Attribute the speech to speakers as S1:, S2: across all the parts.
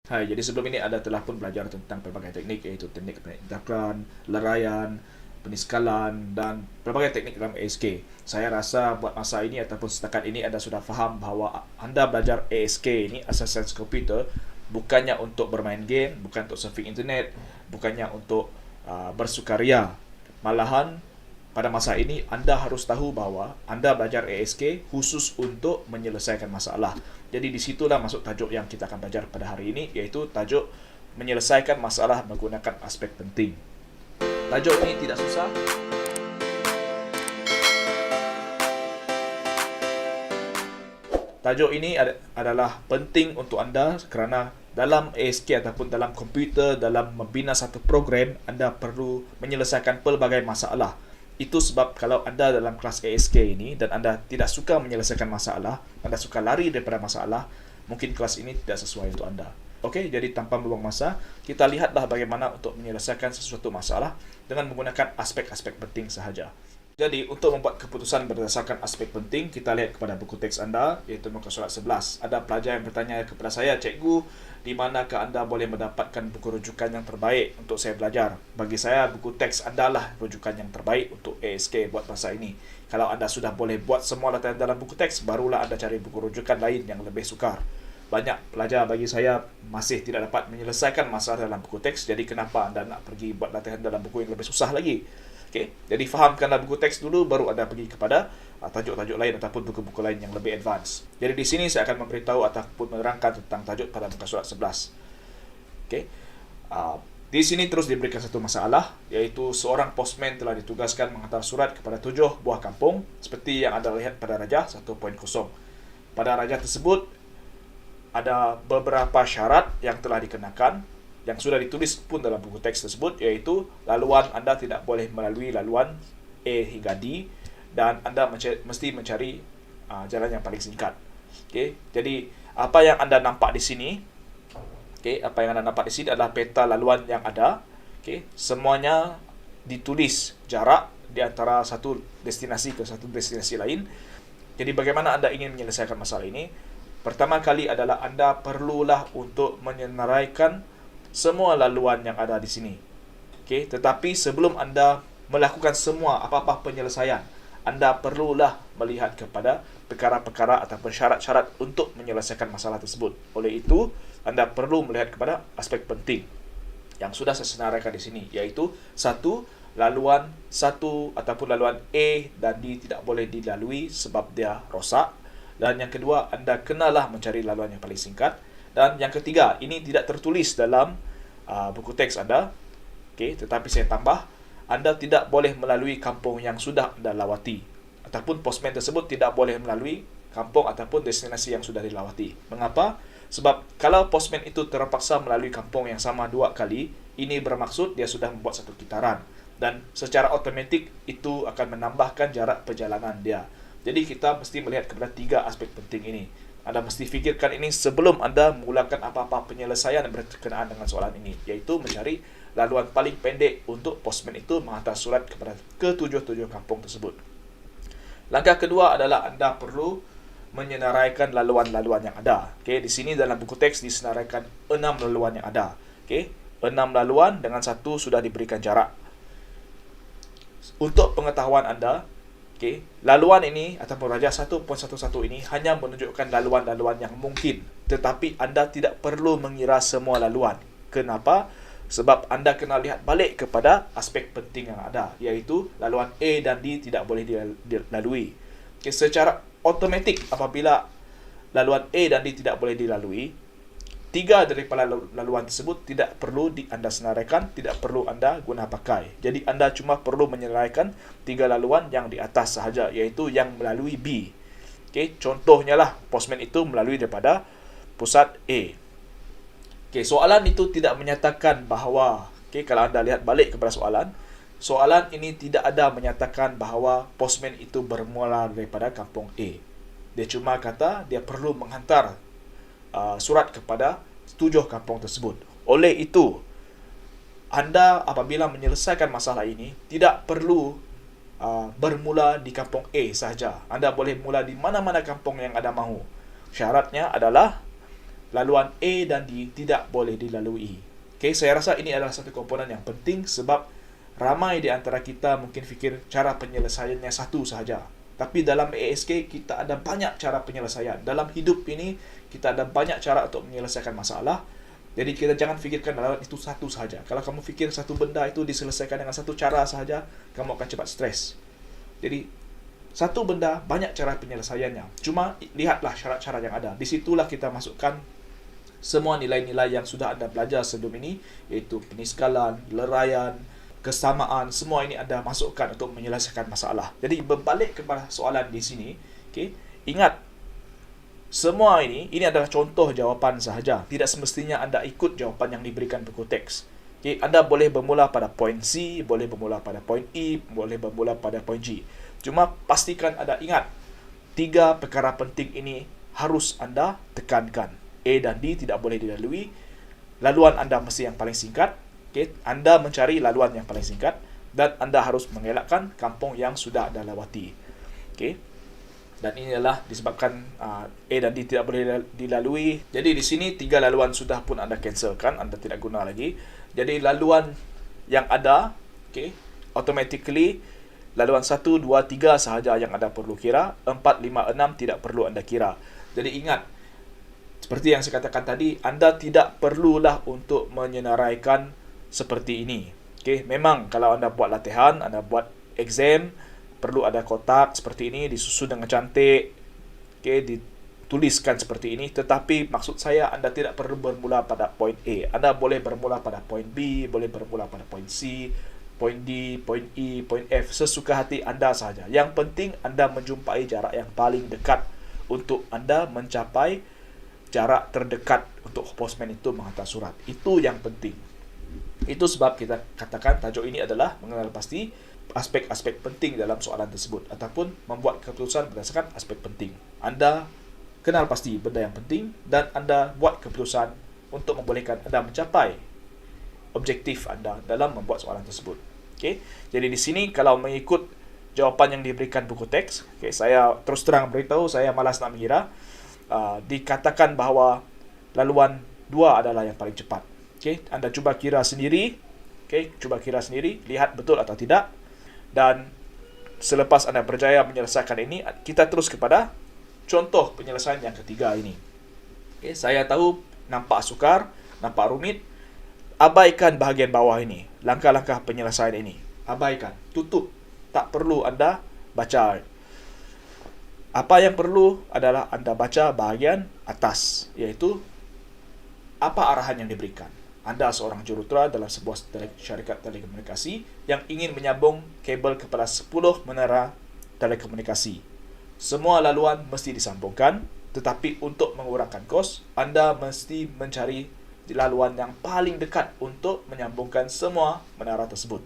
S1: Hai, jadi sebelum ini Anda telah pun belajar tentang pelbagai teknik, iaitu teknik pengintakan, larayan, peniskalan, dan pelbagai teknik dalam ASK. Saya rasa buat masa ini ataupun setakat ini Anda sudah faham bahawa Anda belajar ASK ini, Asas Sains Komputer, bukannya untuk bermain game, bukan untuk surfing internet, bukannya untuk bersukaria. Malahan pada masa ini anda harus tahu bahawa anda belajar ASK khusus untuk menyelesaikan masalah. Jadi di situlah masuk tajuk yang kita akan belajar pada hari ini, iaitu tajuk menyelesaikan masalah menggunakan aspek penting. Tajuk ini tidak susah. Tajuk ini adalah penting untuk anda kerana dalam ASK ataupun dalam komputer, dalam membina satu program, anda perlu menyelesaikan pelbagai masalah. Itu sebab kalau anda dalam kelas ASK ini dan anda tidak suka menyelesaikan masalah, anda suka lari daripada masalah, mungkin kelas ini tidak sesuai untuk anda. Okey, jadi tanpa membuang masa, kita lihatlah bagaimana untuk menyelesaikan sesuatu masalah dengan menggunakan aspek-aspek penting sahaja. Jadi, untuk membuat keputusan berdasarkan aspek penting, kita lihat kepada buku teks anda, iaitu muka surat 11. Ada pelajar yang bertanya kepada saya, "Cikgu, di manakah anda boleh mendapatkan buku rujukan yang terbaik untuk saya belajar?" Bagi saya, buku teks anda lah rujukan yang terbaik untuk ASK buat masa ini. Kalau anda sudah boleh buat semua latihan dalam buku teks, barulah anda cari buku rujukan lain yang lebih sukar. Banyak pelajar bagi saya masih tidak dapat menyelesaikan masalah dalam buku teks, jadi kenapa anda nak pergi buat latihan dalam buku yang lebih susah lagi? Okay. Jadi fahamkanlah buku teks dulu, baru anda pergi kepada tajuk-tajuk lain ataupun buku-buku lain yang lebih advance. Jadi di sini saya akan memberitahu ataupun menerangkan tentang tajuk pada muka surat 11. Okay. Di sini terus diberikan satu masalah, iaitu seorang postman telah ditugaskan menghantar surat kepada 7 buah kampung, seperti yang anda lihat pada rajah 1.0. Pada rajah tersebut, ada beberapa syarat yang telah dikenakan, yang sudah ditulis pun dalam buku teks tersebut, iaitu laluan anda tidak boleh melalui laluan A hingga D, dan anda mesti mencari jalan yang paling singkat. Okay. Jadi apa yang anda nampak di sini, apa yang anda nampak di sini adalah peta laluan yang ada. Semuanya ditulis jarak di antara satu destinasi ke satu destinasi lain. Jadi bagaimana anda ingin menyelesaikan masalah ini? Pertama kali adalah anda perlulah untuk menyenaraikan semua laluan yang ada di sini. Tetapi sebelum anda melakukan semua apa-apa penyelesaian, anda perlulah melihat kepada perkara-perkara ataupun syarat-syarat untuk menyelesaikan masalah tersebut. Oleh itu, anda perlu melihat kepada aspek penting yang sudah saya senaraikan di sini, iaitu satu, laluan satu ataupun laluan A dan D tidak boleh dilalui sebab dia rosak. Dan yang kedua, anda kenalah mencari laluan yang paling singkat. Dan yang ketiga, ini tidak tertulis dalam buku teks anda, tetapi saya tambah, anda tidak boleh melalui kampung yang sudah anda lawati, ataupun postman tersebut tidak boleh melalui kampung ataupun destinasi yang sudah dilawati. Mengapa? Sebab kalau postman itu terpaksa melalui kampung yang sama 2 kali, ini bermaksud dia sudah membuat satu kitaran, dan secara automatik itu akan menambahkan jarak perjalanan dia. Jadi kita mesti melihat kepada 3 aspek penting ini. Anda mesti fikirkan ini sebelum anda mulakan apa-apa penyelesaian berkenaan dengan soalan ini, iaitu mencari laluan paling pendek untuk postman itu menghantar surat kepada ke-7 kampung tersebut. Langkah kedua adalah anda perlu menyenaraikan laluan-laluan yang ada. Di sini dalam buku teks disenaraikan 6 laluan yang ada. 6 laluan dengan 1 sudah diberikan jarak. Untuk pengetahuan anda, laluan ini ataupun rajah 1.11 ini hanya menunjukkan laluan-laluan yang mungkin, tetapi anda tidak perlu mengira semua laluan. Kenapa? Sebab anda kena lihat balik kepada aspek penting yang ada, iaitu laluan A dan D tidak boleh dilalui. Secara automatik apabila laluan A dan D tidak boleh dilalui, 3 daripada laluan tersebut tidak perlu anda senaraikan, tidak perlu anda guna pakai. Jadi anda cuma perlu menyenaraikan 3 laluan yang di atas sahaja, iaitu yang melalui B. Contohnya lah, postman itu melalui daripada pusat A. Soalan itu tidak menyatakan bahawa, kalau anda lihat balik kepada soalan ini tidak ada menyatakan bahawa postman itu bermula daripada kampung A. Dia cuma kata dia perlu menghantar surat kepada 7 kampung tersebut. Oleh itu, anda apabila menyelesaikan masalah ini tidak perlu bermula di kampung A sahaja. Anda boleh mula di mana-mana kampung yang anda mahu. Syaratnya adalah laluan A dan D tidak boleh dilalui. Okay, saya rasa ini adalah satu komponen yang penting sebab ramai di antara kita mungkin fikir cara penyelesaiannya satu sahaja. Tapi dalam ASK kita ada banyak cara penyelesaian. Dalam hidup ini kita ada banyak cara untuk menyelesaikan masalah. Jadi kita jangan fikirkan laluan itu satu sahaja. Kalau kamu fikir satu benda itu diselesaikan dengan satu cara sahaja, kamu akan cepat stres. Jadi satu benda banyak cara penyelesaiannya. Cuma lihatlah syarat-syarat yang ada. Di situlah kita masukkan semua nilai-nilai yang sudah Anda belajar sebelum ini, iaitu peniskalan, leraian, kesamaan, semua ini Anda masukkan untuk menyelesaikan masalah. Jadi berbalik kepada soalan di sini, okay, ingat semua ini adalah contoh jawapan sahaja. Tidak semestinya Anda ikut jawapan yang diberikan buku teks. Okay, Anda boleh bermula pada poin C, boleh bermula pada poin E, boleh bermula pada poin G. Cuma pastikan Anda ingat 3 perkara penting ini harus Anda tekankan. A dan D tidak boleh dilalui. Laluan Anda mesti yang paling singkat. Okay, Anda mencari laluan yang paling singkat dan Anda harus mengelakkan kampung yang sudah Anda lewati. Okay. Dan ini adalah disebabkan A dan D tidak boleh dilalui. Jadi di sini 3 laluan sudah pun Anda cancelkan, Anda tidak guna lagi. Jadi laluan yang ada, okay, automatically laluan 1, 2, 3 sahaja yang Anda perlu kira. 4, 5, 6 tidak perlu Anda kira. Jadi ingat, seperti yang saya katakan tadi, Anda tidak perlulah untuk menyenaraikan seperti ini. Okay, memang kalau Anda buat latihan, Anda buat exam, perlu ada kotak seperti ini, disusun dengan cantik, okay, dituliskan seperti ini. Tetapi maksud saya Anda tidak perlu bermula pada poin A. Anda boleh bermula pada poin B, boleh bermula pada poin C, poin D, poin E, poin F, sesuka hati Anda sahaja. Yang penting Anda menjumpai jarak yang paling dekat untuk Anda mencapai jarak terdekat untuk postman itu menghantar surat. Itu yang penting. Itu sebab kita katakan tajuk ini adalah mengenal pasti aspek-aspek penting dalam soalan tersebut ataupun membuat keputusan berdasarkan aspek penting. Anda kenal pasti benda yang penting dan Anda buat keputusan untuk membolehkan Anda mencapai objektif Anda dalam membuat soalan tersebut. Okay? Jadi di sini kalau mengikut jawapan yang diberikan buku teks, okay, saya terus terang beritahu saya malas nak mengira. Dikatakan bahawa laluan 2 adalah yang paling cepat. Okay? Anda cuba kira sendiri. Okay? Cuba kira sendiri, lihat betul atau tidak. Dan selepas Anda berjaya menyelesaikan ini, kita terus kepada contoh penyelesaian yang ketiga ini. Okay, saya tahu nampak sukar, nampak rumit. Abaikan bahagian bawah ini. Langkah-langkah penyelesaian ini. Abaikan. Tutup. Tak perlu Anda baca. Apa yang perlu adalah Anda baca bahagian atas, iaitu apa arahan yang diberikan. Anda seorang jurutera dalam sebuah syarikat telekomunikasi yang ingin menyambung kabel kepada 10 menara telekomunikasi. Semua laluan mesti disambungkan, tetapi untuk mengurangkan kos, Anda mesti mencari laluan yang paling dekat untuk menyambungkan semua menara tersebut.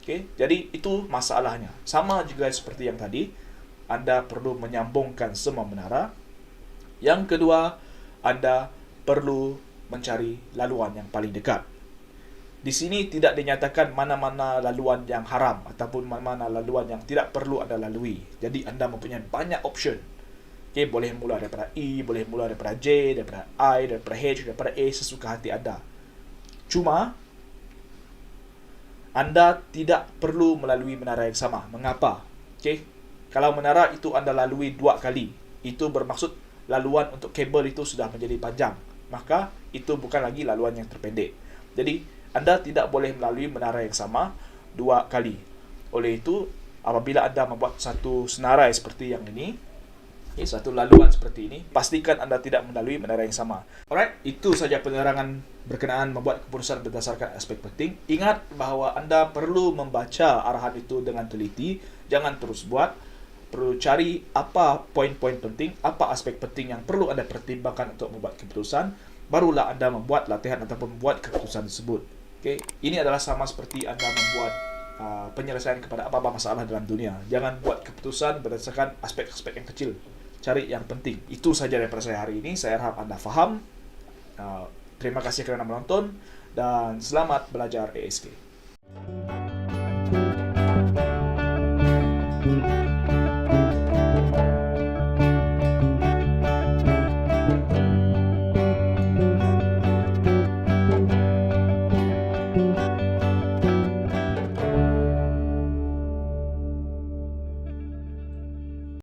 S1: Okay? Jadi itu masalahnya. Sama juga seperti yang tadi, Anda perlu menyambungkan semua menara. Yang kedua, Anda perlu mencari laluan yang paling dekat. Di sini tidak dinyatakan mana-mana laluan yang haram ataupun mana-mana laluan yang tidak perlu Anda lalui. Jadi Anda mempunyai banyak option. Okay, boleh mula daripada E, boleh mula daripada J, daripada I, daripada H, daripada A, sesuka hati Anda. Cuma Anda tidak perlu melalui menara yang sama. Mengapa? Okay, kalau menara itu Anda lalui 2 kali, itu bermaksud laluan untuk kabel itu sudah menjadi panjang. Maka itu bukan lagi laluan yang terpendek. Jadi Anda tidak boleh melalui menara yang sama 2 kali. Oleh itu, apabila Anda membuat satu senarai seperti yang ini, satu laluan seperti ini, pastikan Anda tidak melalui menara yang sama. Alright, itu saja penerangan berkenaan membuat keputusan berdasarkan aspek penting. Ingat bahawa Anda perlu membaca arahan itu dengan teliti. Jangan terus buat. Perlu cari apa poin-poin penting, apa aspek penting yang perlu Anda pertimbangkan untuk membuat keputusan. Barulah Anda membuat latihan ataupun membuat keputusan tersebut. Okay? Ini adalah sama seperti Anda membuat penyelesaian kepada apa-apa masalah dalam dunia. Jangan buat keputusan berdasarkan aspek-aspek yang kecil. Cari yang penting. Itu saja daripada saya hari ini. Saya harap Anda faham. Terima kasih kerana menonton dan selamat belajar ASK.